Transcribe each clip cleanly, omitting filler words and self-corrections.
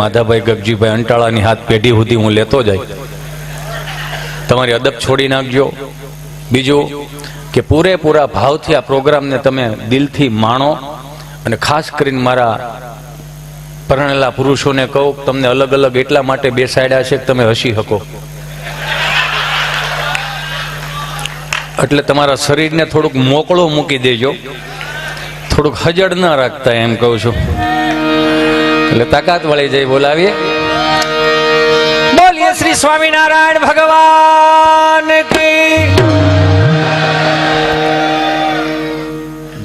માધાભાઈ ગગજીભાઈ અંટાળાની હાથ પેઢી સુધી હું લેતો જાય. તમારી અદબ છોડી નાખજો. બીજું કે પૂરેપૂરા ભાવથી આ પ્રોગ્રામને તમે દિલથી માણો. અને ખાસ કરીને મારા પરણેલા પુરુષોને કહું, તમને અલગ અલગ એટલા માટે બેસાડ્યા છે કે તમે હસી શકો. એટલે તમારા શરીરને થોડુંક મોકળો મૂકી દેજો, થોડુંક હજડ ના રાખતા, એમ કહું છું. એટલે તાકાત વાળી જઈ બોલાવીએ. બોલીએ શ્રી સ્વામિનારાયણ ભગવાન કી.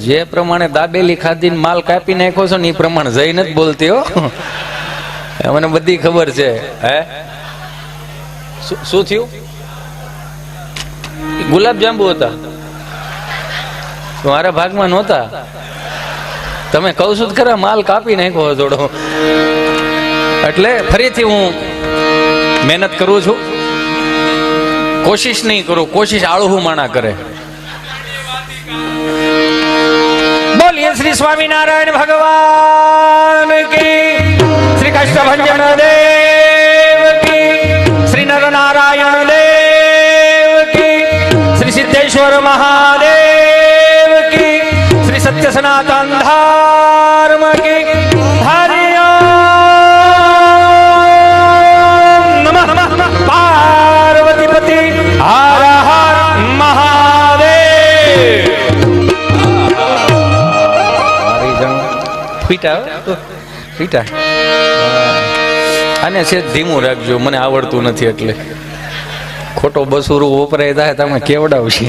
જે પ્રમાણે દાબેલી ખાધીને માલ કાપી નાખ્યો છો ને એ પ્રમાણે જઈ નથી બોલતી હો. મને બધી ખબર છે. હે શું થયું? ગુલાબ જાંબુ હતા, મારા ભાગમાં નહોતા. તમે કહું છું ખરા, માલ કાપી નાખ્યો થોડો. એટલે ફરીથી હું મહેનત કરું છું. કોશિશ નહીં કરું, કોશિશ આળહું માણા કરે. બોલીએ શ્રી સ્વામિનારાયણ ભગવાન કી. શ્રી કષ્ટભંજન દેવ કી. શ્રી નરનારાયણ દેવ કી. શ્રી સિદ્ધેશ્વર મહાદેવ કી. શ્રી સત્ય સનાતન ધર્મ કી. પાર્વતીપતિ હર હર મહાદેવ. પીટા આને છે ધીમું રાખજો, મને આવડતું નથી એટલે ખોટો બસુરું વપરાય થાય તમે કેવડાવશે.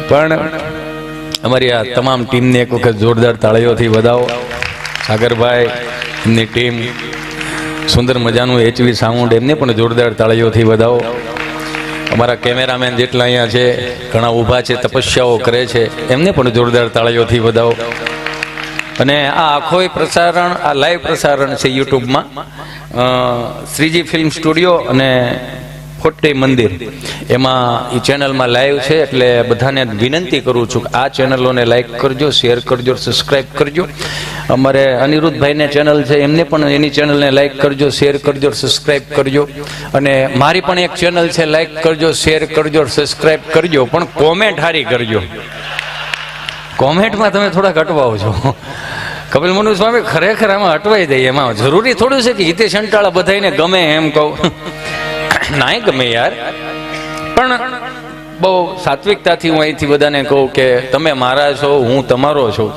પણ અમારી આ તમામ ટીમને એક વખત જોરદાર તાળીઓથી વધાવો. સાગરભાઈ, એમની ટીમ, સુંદર મજાનું એચવી સાઉન્ડ, એમને પણ જોરદાર તાળીઓથી વધાવો. અમારા કેમેરામેન જેટલા અહીંયા છે, ઘણા ઊભા છે, તપસ્યાઓ કરે છે, એમને પણ જોરદાર તાળીઓથી વધાવો. અને આ આખોય પ્રસારણ, આ લાઈવ પ્રસારણ છે યુટ્યુબમાં. શ્રીજી ફિલ્મ સ્ટુડિયો અને ફોટે મંદિર, એમાં એ ચેનલમાં લાઈવ છે. એટલે બધાને વિનંતી કરું છું કે આ ચેનલોને લાઈક કરજો, શેર કરજો, સબસ્ક્રાઈબ કરજો. અમારે અનિરુદ્ધભાઈને ચેનલ છે, એમને પણ એની ચેનલને લાઈક કરજો, શેર કરજો, સબસ્ક્રાઈબ કરજો. અને મારી પણ એક ચેનલ છે, લાઈક કરજો, શેર કરજો, સબસ્ક્રાઈબ કરજો. પણ કોમેન્ટ હારી કરજો. કોમેન્ટમાં તમે થોડાક અટવાઓ છો. કપિલ મનુ સ્વામી ખરેખર આમાં અટવાઈ દઈએ. એમાં જરૂરી થોડું છે કે હિતેશ અંટાળા બધાને ગમે એમ કહું. નાય ગમે યાર, પણ બહુ સાત્વિકતાથી હું અહીંથી બધાને કહું કે તમે મારા છો, હું તમારો છું.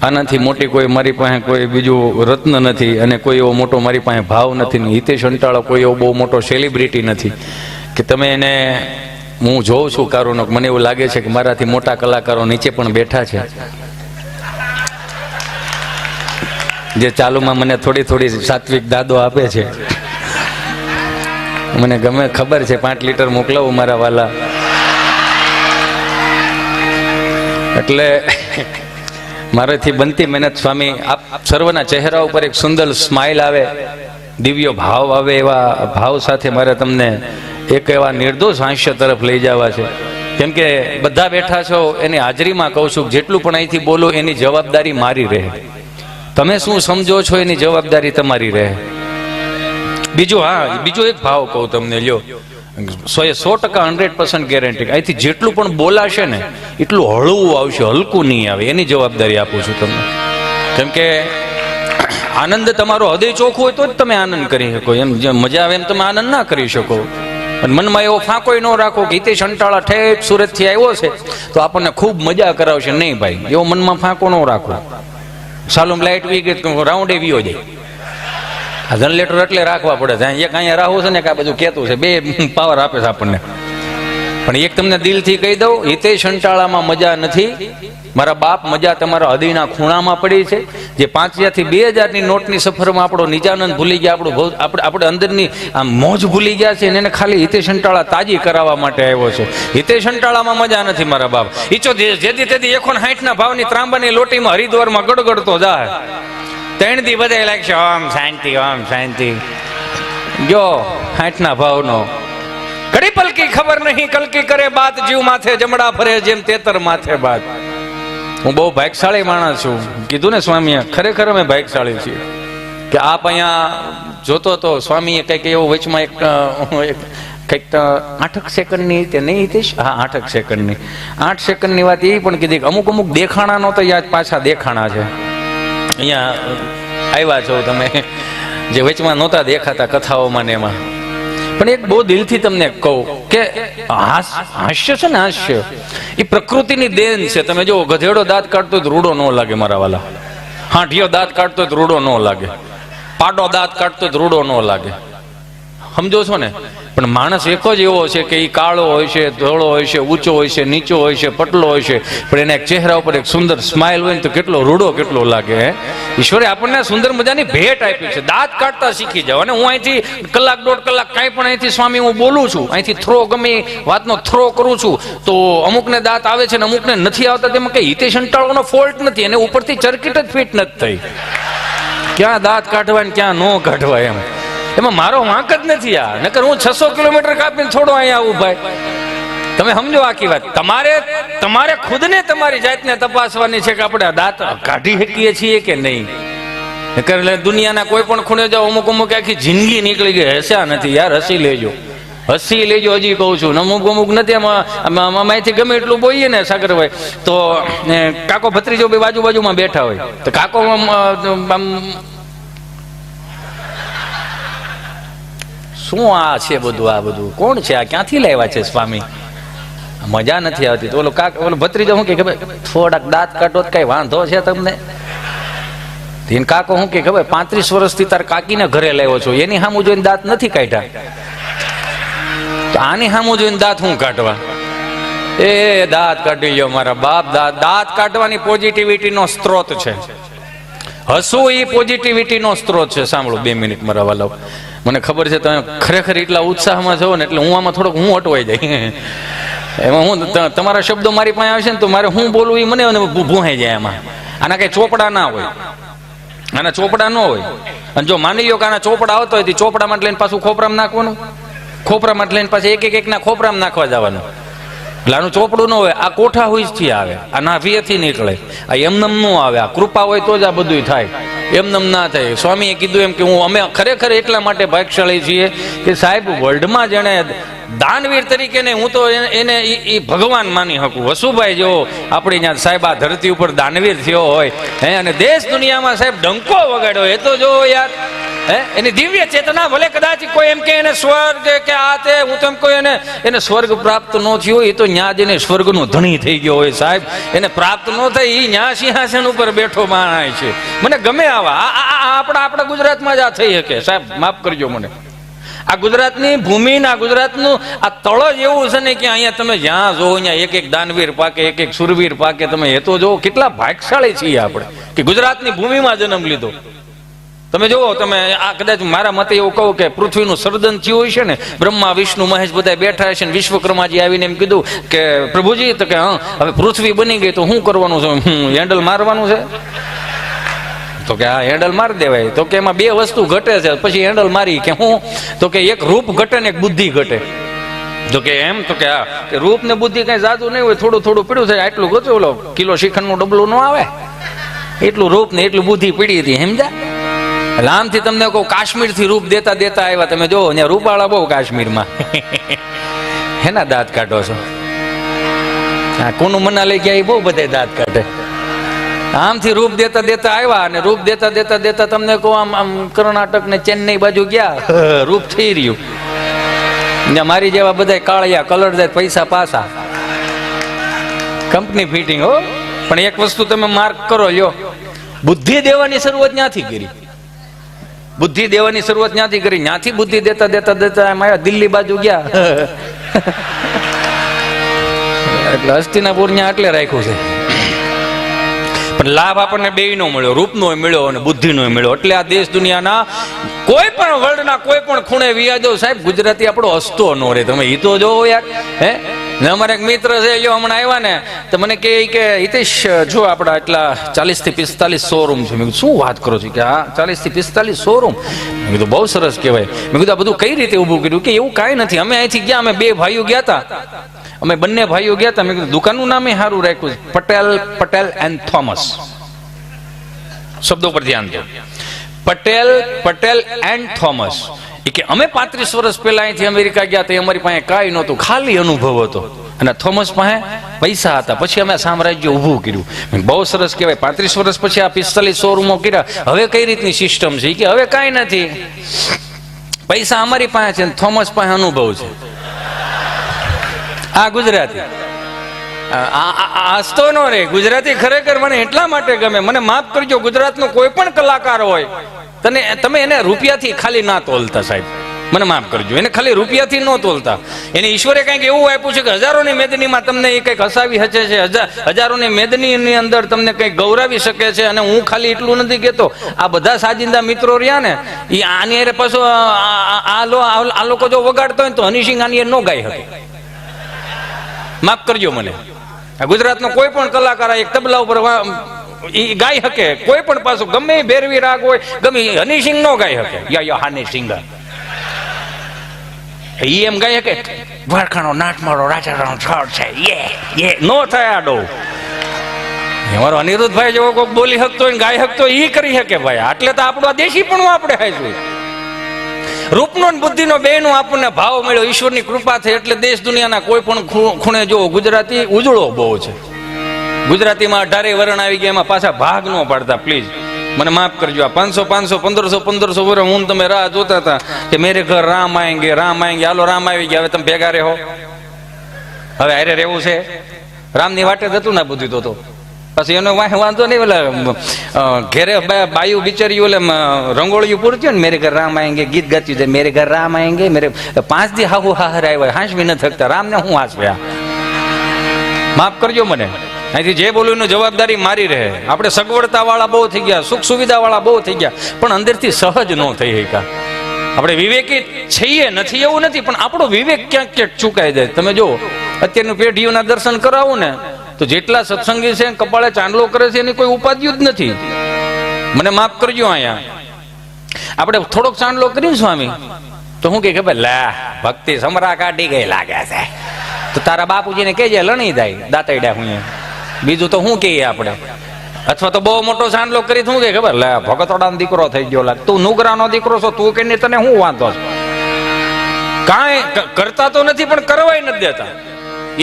આનાથી મોટી કોઈ મારી પાસે કોઈ બીજું રત્ન નથી, અને કોઈ એવો મોટો મારી પાસે ભાવ નથી. હિતેશ અંટાળા કોઈ એવો બહુ મોટો સેલિબ્રિટી નથી કે તમે એને, હું જોઉં છું કારોનો, મને એવું લાગે છે કે મારાથી મોટા કલાકારો નીચે પણ બેઠા છે, જે ચાલુમાં મને થોડી થોડી સાત્વિક દાદો આપે છે. મને ગમે, ખબર છે. 5 લીટર મોકલાવું મારા વાલા. એટલે મારાથી બનતી મહેનત સ્વામી, આપ સર્વના ચહેરા ઉપર એક સુંદર સ્માઇલ આવે, દિવ્ય ભાવ આવે. એવા ભાવ સાથે મારે તમને એક એવા નિર્દોષ હાસ્ય તરફ લઈ જવા છે. કેમ કે બધા બેઠા છો, એની હાજરીમાં કહું છું, જેટલું પણ અહીંથી બોલો એની જવાબદારી મારી રહે. તમે શું સમજો છો એની જવાબદારી તમારી રહે. બીજું, હા, બીજો એક ભાવ કહું તમને, લ્યો, 100% 100% ગેરંટી. અહીંથી જેટલું પણ બોલાશે ને એટલું હળવું આવશે, હલકું નહીં આવે. એની જવાબદારી આપું છું તમને. કેમ કે આનંદ તમારો હૃદય ચોખ્ખું હોય તો જ તમે આનંદ કરી શકો. એમ મજા આવે એમ તમે આનંદ ના કરી શકો. અને મનમાં એવો ફાંકોય ન રાખો કે હિતેશ અંટાળા ઠેઠ સુરતથી આવ્યો છે તો આપણને ખૂબ મજા કરાવશે. નહીં ભાઈ, એવો મનમાં ફાંકો ન રાખો. સાલુમ લાઈટ વી ગઈ રાઉન્ડે વીયો જાય. આ જનરેટર એટલે રાખવા પડે છે. એક અહીંયા રાહુ છે ને કે આ બધું કહેતું છે, બે પાવર આપે છે આપણને. પણ એક તમને દિલથી કહી દઉં, હિતેશ અંટાળામાં મજા નથી. મારા બાપ, મજા તમારા હૃદયના ખૂણામાં પડી છે. જે 5,000 થી 2,000ની નોટની સફરમાં આપણો નિજાનંદ ભૂલી ગયા, આપણે અંદરની આ મોજ ભૂલી ગયા છે. એને ખાલી હિતેશ અંટાળા તાજી કરાવવા માટે આવ્યો છે. હિતેશ અંટાળામાં મજા નથી મારા બાપ. ઈચો જેથી તેથી 160ના ભાવની ત્રાંબાની લોટીમાં હરિદ્વારમાં ગડગડતો જાય. 3 દી બધા લાગશે ઓમ શાંતિ, ઓમ શાંતિ. જો 60ના ભાવનો ઘડી પલકી ખબર નહીં, કલકી કરે બાત, જીવ માથે જમડા ફરે જેમ તેતર માથે બાત. હું બહુ ભાગશાળી માણસ છું. કીધું ને સ્વામીએ, ખરેખર અમે ભાગશાળી છીએ. કે આપ અહીંયા જોતો તો સ્વામીએ કંઈક એવો વચમાં એક કંઈક 8 સેકન્ડની તે નહીં હિતેશ, હા 8 સેકન્ડની 8 સેકન્ડની વાત એ પણ કીધી કે અમુક અમુક દેખાણા નો તો યાદ પાછા દેખાણા છે. અહીંયા આવ્યા છો તમે જે વચમાં નહોતા દેખાતા કથાઓમાં ને એમાં, પણ એક બહુ દિલથી તમને કહું કે હાસ્ય છે ને, હાસ્ય એ પ્રકૃતિની દેન છે. તમે જો ગધેડો દાંત કાઢતો તો રૂડો ન લાગે મારા વાલા, હાંઠિયો દાંત કાઢતો તો રૂડો ન લાગે, પાડો દાંત કાઢતો તો રૂડો ન લાગે, સમજો છો ને. પણ માણસ એક જ એવો છે કે એ કાળો હોય છે, ધોળો હોય છે, ઊંચો હોય છે, નીચો હોય છે, પટલો હોય છે, પણ એના એક ચહેરા ઉપર એક સુંદર સ્માઇલ હોય ને તો કેટલો રૂડો કેટલો લાગે. ઈશ્વરે આપણને સુંદર મજાની ભેટ આપી છે. દાંત કાઢતા શીખી જાવ. અને હું અહીંથી કલાક 1.5 કલાક કાંઈ પણ અહીંથી સ્વામી હું બોલું છું, અહીંથી થ્રો ગમે વાતનો થ્રો કરું છું, તો અમુકને દાંત આવે છે ને અમુકને નથી આવતા. તેમાં કઈ હિતેશ અંટાળવાનો ફોલ્ટ નથી, એને ઉપરથી ચરકીટ જ ફિટ નથી થઈ. ક્યાં દાંત કાઢવા ને ક્યાં ન કાઢવા એમાં મારો વાંક જ નથી. આ નકર હું 600 કિલોમીટર કાપીને થોડો અહીંયા આવું ભાઈ. તમે સમજો આખી વાત. તમારે ખુદને તમારી જાતને તપાસવાની છે કે આપણે દાંત કાઢી શકીએ છીએ કે નહીં. નકર દુનિયાના કોઈ પણ ખૂણે જાઓ, અમુક આખી જિંદગી નીકળી ગઈ, હસ્યા નથી યાર. હસી લેજો. હજી કહું છું. અમુક નથી. અહીંથી ગમે એટલું બોલીએ ને સાગરભાઈ, તો કાકો ભત્રીજો બે બાજુમાં બેઠા હોય તો કાકો શું આ છે બધું, આ બધું કોણ છે, આ ક્યાંથી લાવ્યા છે સ્વામી, મજા નથી આવતી. તો ઓલો ભત્રીજો શું કે ખબર, થોડાક દાંત કાઢો કઈ વાંધો છે તમને? કાકો શું કે ખબર, 35 વર્ષથી તાર કાકીને ઘરે લાવ્યો છો, એની સામું જોઈને દાંત નથી કાઢ્યા, તો આની સામું જોઈને દાંત હું કાઢવા? એ દાંત કાઢી લ્યો મારા બાપ. દાંત કાઢવાની પોઝિટિવિટી નો સ્ત્રોત છે. હસવું એ પોઝિટિવિટી નો સ્ત્રોત છે. સાંભળો 2 મિનિટ મારા વાલાઓ. મને ખબર છે તમે ખરેખર એટલા ઉત્સાહમાં છો ને, એટલે હું આમાં થોડોક હું અટવાઈ જાય. એમાં હું તમારા શબ્દો મારી પાસે આવશે ને તો મારે હું બોલવું એ મને ભૂહાઈ જાય. એમાં આના કઈ ચોપડા ના હોય, આના ચોપડા ન હોય. અને જો માની લો કે આના ચોપડા આવતો હોય તો ચોપડામાં લઈને પાછું ખોપરામાં નાખવાનું, ખોપરામાં લઈને પાછું એક ના ખોપરામાં નાખવા જવાનું. એટલે આનું ચોપડું ન હોય. આ કોઠા હોય થી આવે, આ નાભીએથી નીકળે, આ એમનેમ ન આવે. આ કૃપા હોય તો જ આ બધું થાય, એમનેમ ના થાય. સ્વામીએ કીધું એમ કે અમે ખરેખર એટલા માટે ભાગ્યશાળી છીએ કે સાહેબ વર્લ્ડમાં જેણે દાનવીર તરીકે ને હું તો એને ભગવાન માની શકું. વસુભાઈ જો આપણી ત્યાં સાહેબ આ ધરતી ઉપર દાનવીર થયો હોય અને દેશ દુનિયામાં સાહેબ ડંકો વગાડ્યો, એ તો જો યાર એની દિવ્ય ચેતના. ભલે કદાચ કોઈ એમ કે એને સ્વર્ગ કે આ તે, હું તો એમ કહું એને સ્વર્ગ પ્રાપ્ત ન થયો, એ તો ન્યા જઈને સ્વર્ગનો ધણી થઈ ગયો હોય સાહેબ. એને પ્રાપ્ત ન થઈ, એ ન્યા સિંહાસન ઉપર બેઠો માણાય છે. મને ગમે આવા આપણા ગુજરાતમાં જ આ થઈ શકે સાહેબ, માફ કરજો મને. આ ગુજરાતની ભૂમિ, આ ગુજરાતનું આ તળ જ એવું છે ને કે અહીંયા તમે જ્યાં જો અહીંયા એક દાનવીર પાકે, એક સુરવીર પાકે. તમે એ તો જો કેટલા ભાગ્યશાળી છીએ આપણે કે ગુજરાતની ભૂમિમાં જન્મ લીધો. તમે જુઓ, તમે આ કદાચ મારા મતે એવું કહું કે પૃથ્વીનું સર્જન થયું હોય છે ને, બ્રહ્મા વિષ્ણુ મહેશ બધા બેઠા છે ને વિશ્વકર્માજી આવીને એમ કીધું કે પ્રભુજી, તો કે હા હવે પૃથ્વી બની ગઈ તો શું કરવાનું છે? હેન્ડલ મારવાનું છે? તો કે હા હેન્ડલ મારી દેવાય. તો કે એમાં 2 વસ્તુ ઘટે છે, પછી હેન્ડલ મારી કે હું? તો કે એક રૂપ ઘટે ને એક બુદ્ધિ ઘટે. તો કે એમ? તો કે હા, કે રૂપ ને બુદ્ધિ કઈ જાદુ નહીં હોય, થોડું પડ્યું છે. આટલું ગચો ઓલો કિલો શ્રીખંડ નું ડબલું ન આવે એટલું રૂપ ને એટલું બુદ્ધિ પડી હતી, સમજા? આમથી તમને કહું, કાશ્મીર થી રૂપ દેતા આવ્યા. તમે જો ત્યાં રૂપાળા બહુ કાશ્મીરમાં. હેના દાંત કાઢો છો? હા, કોનું મના લઈ ગયા એ બહુ બધા દાંત કાઢે. આમથી રૂપ દેતા આવ્યા અને રૂપ દેતા તમને કહું, આમ કર્ણાટક ને ચેન્નઈ બાજુ ગયા, રૂપ થઈ રહ્યું. મારી જેવા બધા કાળિયા કલર જાય, પૈસા પાસા, કંપની ફિટિંગ. હો, પણ એક વસ્તુ તમે માર્ક કરો લ્યો, બુદ્ધિ દેવાની શરૂઆત ત્યાંથી કરી. બુદ્ધિ દેવાની શરૂઆત ત્યાંથી કરી. ત્યાંથી બુદ્ધિ દેતા એમ આવ્યા દિલ્હી બાજુ ગયા. એટલે હસ્તિનાપુર ત્યાં એટલે રાખ્યું છે. પણ લાભ આપણને બે નો મળ્યો, રૂપનો મળ્યો અને બુદ્ધિનો મળ્યો. એટલે આ દેશ દુનિયાના કોઈ પણ વર્લ્ડના કોઈ પણ ખૂણે વિયાજો સાહેબ, ગુજરાતી આપણો હસતો ન રહે. તમે એ તો જોવો યાર. અમારે એક મિત્ર છે, જો હમણાં આવ્યા ને તો મને કહે કે હિતેશ જો આપડા એટલા 40 થી 45 શોરૂમ છે. મેં કીધું શું વાત કરો છો? કે હા 40 થી 45 શોરૂમ. મેં કીધું બહુ સરસ કહેવાય. મેં કીધું આ બધું કઈ રીતે ઊભું કર્યું? કે એવું કાંઈ નથી, અમે અહીંથી ગયા, અમે 2 ભાઈઓ ગયા હતા, અમે બંને ભાઈઓ ગયા હતા. મેં કીધું દુકાનનું નામે સારું રાખ્યું છે, પટેલ એન્ડ થોમસ. શબ્દો પર ધ્યાન દો. Patel and Thomas. એ કે અમે 35 વર્ષ પહેલા અહીંથી અમેરિકા ગયા તો અમારી પાસે કાંઈ નહોતું, ખાલી અનુભવ હતો. અને થોમસ પાસે પૈસા હતા. પછી અમે સામ્રાજ્ય ઊભું કર્યું. બહુ સરસ કહેવાય. 35 વર્ષ પછી આ 45 શોરૂમો કર્યા. હવે કઈ રીતની સિસ્ટમ છે? કે હવે કાંઈ નથી, પૈસા અમારી પાસે છે, થોમસ પાસે અનુભવ છે. આ ગુજરાતી હસતો નો રે. ગુજરાતી ખરેખર મને એટલા માટે ગમે, મને માફ કરજો, ગુજરાતનો કોઈ પણ કલાકાર હોય તમે એને રૂપિયાથી ખાલી ના તોલતા સાહેબ, મને માફ કરજો, એને ખાલી રૂપિયાથી ન તોલતા. એને ઈશ્વરે કંઈક એવું આપ્યું છે કે હજારોની મેદનીમાં તમને એ કંઈક હસાવી શકે છે, હજારોની મેદનીની અંદર તમને કંઈક ગૌરાવી શકે છે. અને હું ખાલી એટલું નથી કહેતો, આ બધા સાજિંદા મિત્રો રહ્યા ને એ આની અરે પાછો આ લોકો જો વગાડતો હોય તો હનીસિંહ આની ન ગાઈ શકે. માફ કરજો મને. આ ગુજરાતનો કોઈ પણ કલાકાર એક તબલા ઉપર ઈ ગાઈ શકે, કોઈ પણ પાછું ગમે ભેરવી રાગ હોય, ગમે હનીસિંહ નો ગાઈ શકે. યા હાની સિંગર ઈ એમ ગાઈ શકે, વારખાનો નાટ મારો રાજાનો છળ છે યે નો થાય આડો. અમારો અનિરુદ્ધભાઈ જેવો કોઈક બોલી શકતો હોય, ગાઈ શકતો હોય, ઈ કરી શકે ભાઈ. આટલે તો આપણો દેશી પણ આપણે હાઈશું. રૂપનો ને બુદ્ધિનો બેનો આપણને ભાવ મળ્યો, ઈશ્વરની કૃપા થઈ. એટલે દેશ દુનિયાના કોઈ પણ ખૂણે જો ગુજરાતી ઉજળો બહુ છે. ગુજરાતીમાં 18 વરણ આવી ગયા, એમાં પાછા ભાગ ન પાડતા પ્લીઝ, મને માફ કરજો. આ 500 500 1500 વર્ષ હું તમે રાહ જોતા હતા કે મેરે ઘર રામ આएंगे રામ આएंगे. હાલો રામ આવી ગયા, હવે તમે ભેગા રહો. હવે હારે રહેવું છે. રામની વાટે જતું ના બુદ્ધિ તો પછી એનો વાંધો નહીં. ઓલા ઘેરે બાયુ બિચારી ઓલે રંગોળિયું પૂરતી ને મેરે ઘર રામ આएंगे ગીત ગાતી જાય, મેરે ઘર રામ આएंगे મેરે 5 દી હાહુ હાહર આવ્યા, હાંસવી ન થકતા. રામને હું હાંસવ્યા, માફ કરજો મને. અહીંથી જે બોલું એનું જવાબદારી મારી રહે. આપણે સગવડતા વાળા બહુ થઈ ગયા, સુખ સુવિધા વાળા બહુ થઈ ગયા, પણ અંદરથી સહજ ન થઈ શકા. આપણે વિવેકી છીએ નથી એવું નથી, પણ આપણો વિવેક ક્યાંક ક્યાંક ચૂકાઈ જાય. તમે જો અત્યારની પેઢીઓના દર્શન કરાવું ને તો જેટલા સત્સંગી છે કપાળે ચાંદલો કરે છે એની કોઈ ઉપાધિ જ નથી. મને માફ કરજો. અહીંયા આપણે થોડોક ચાંદલો કરીને સ્વામી તો હું કે ભાઈ લે ભક્તિ સમરા કાઢી ગઈ લાગે છે, તો તારા બાપુજીને કહેજે લણી જાય દાંતડા. હું બીજું તો શું કહીએ આપણે? અથવા તો બહુ મોટો ચાંદલો કરી શું કે ખબર, લે ભગતોડાનો દીકરો થઈ ગયો લાગે, તું નુગરાનો દીકરો છો, તું કે તને શું વાંધો છે? કાંઈ કરતા તો નથી પણ કરવાય નથી દેતા,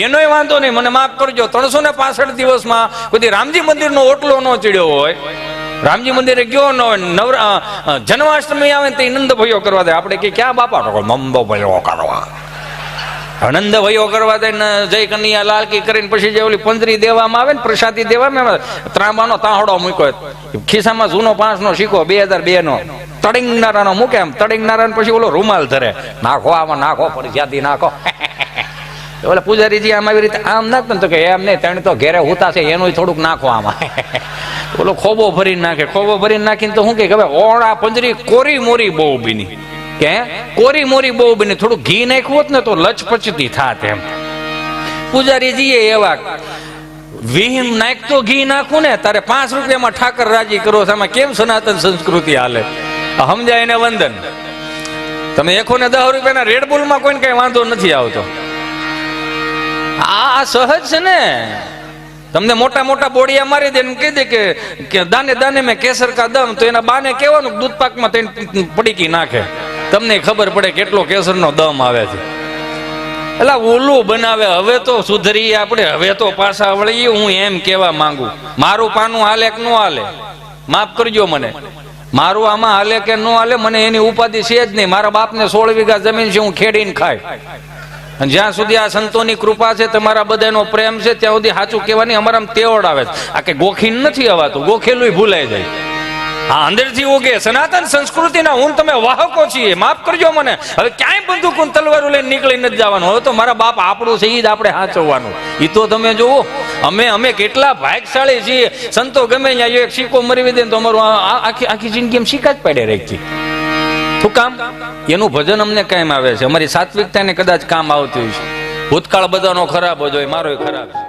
એનોય વાંધો નહીં. મને માફ કરજો, 365 દિવસમાં કોઈ રામજી મંદિરનો ઓટલો ન ચડ્યો હોય, રામજી મંદિરે ગયો ન હોય, જન્માષ્ટમી આવે ને તે નંદ ભયો કરવા દે. આપણે કે ક્યાં બાપા નંદ ભયો કરવા, આનંદ ભયો કરવા દે ને જય કનૈયા લાલ કી કરીને પછી જે ઓલી પંજરી દેવામાં આવે ને પ્રસાદી દેવામાં, ત્રાંબાનો તાહડો મૂક્યો, ખિસ્સામાં જૂનો 5નો સિક્કો 2002 નો તડિંગનારાનો મૂકે, એમ તડિંગનારા પછી ઓલો રૂમાલ ધરે, નાખો આમાં નાખો પ્રસાદી નાખો. ઓલા પૂજારીજી આમ આવી રીતે આમ નાખતો તો કે એમ નહીં, તણ તો ઘેરે હુતા છે એનું થોડુંક નાખો આમાં. ઓલો ખોબો ભરીને નાખે, ખોબો ભરીને નાખીને તો શું કે ખબર, ઓળા પંજરી કોરી મોરી બહુ બીની, કે કોરી મોરી બહુ બની, થોડું ઘી નાખ્યું હોત ને તો લચપચતી થાત એમ. પૂજારીજી એવા વિહીમ નાખતો ઘી નાખું ને તારે 5 રૂપિયામાં ઠાકર રાજી કરો. આમાં કેમ સનાતન સંસ્કૃતિ હાલે સમજાય એને વંદન. તમે 110 રૂપિયાના રેડબુલમાં કોઈને કઈ વાંધો નથી આવતો. આ સહજ છે ને. તમને મોટા મોટા બોડિયા મારી દે કહી દે કે દાને દાને મેં કેસર કા દમ, તો એના બાને કહેવાનું દૂધ પાકમાં પડીકી નાખે, તમને ખબર પડે કેટલો કેસરનો દમ આવે છે. એટલે ઓલું બનાવે. હવે તો સુધરી આપણે, હવે તો પાછા વળીએ. હું એમ કેવા માંગુ, મારું પાનું હાલે કે ન હાલે, માફ કરજો મને, મારું આમાં હાલે કે ન હાલે મને એની ઉપાધિ છે જ નહીં. મારા બાપને 16 વીઘા જમીન છે, હું ખેડીને ખાય. અને જ્યાં સુધી આ સંતોની કૃપા છે, તમારા બધાનો પ્રેમ છે, ત્યાં સુધી સાચું કહેવાની અમારા તેવડ આવે છે. આ કે ગોખીન નથી હવાતું, ગોખેલું ભૂલાઈ જાય. હા, અંદરથી ઉગે સનાતન સંસ્કૃતિના હું તમે વાહકો છીએ. માફ કરજો મને. હવે ક્યાંય બંદૂક તલવારો લઈને નીકળી નથી જવાનું. હવે તો મારા બાપ આપણું છે એ જ આપણે સાચવવાનું. એ તો તમે જુઓ, અમે કેટલા ભાગ્યશાળી છીએ. સંતો ગમે ત્યાં એક સિક્કો મરવી દે તો અમારું આખી જિંદગી એમ સિક્કા જ પાડે રાખી. શું કામ? એનું ભજન અમને કાયમ આવે છે. અમારી સાત્વિકતાને કદાચ કામ આવતું છે. ભૂતકાળ બધાનો ખરાબ જ હોય, મારો ખરાબ છે.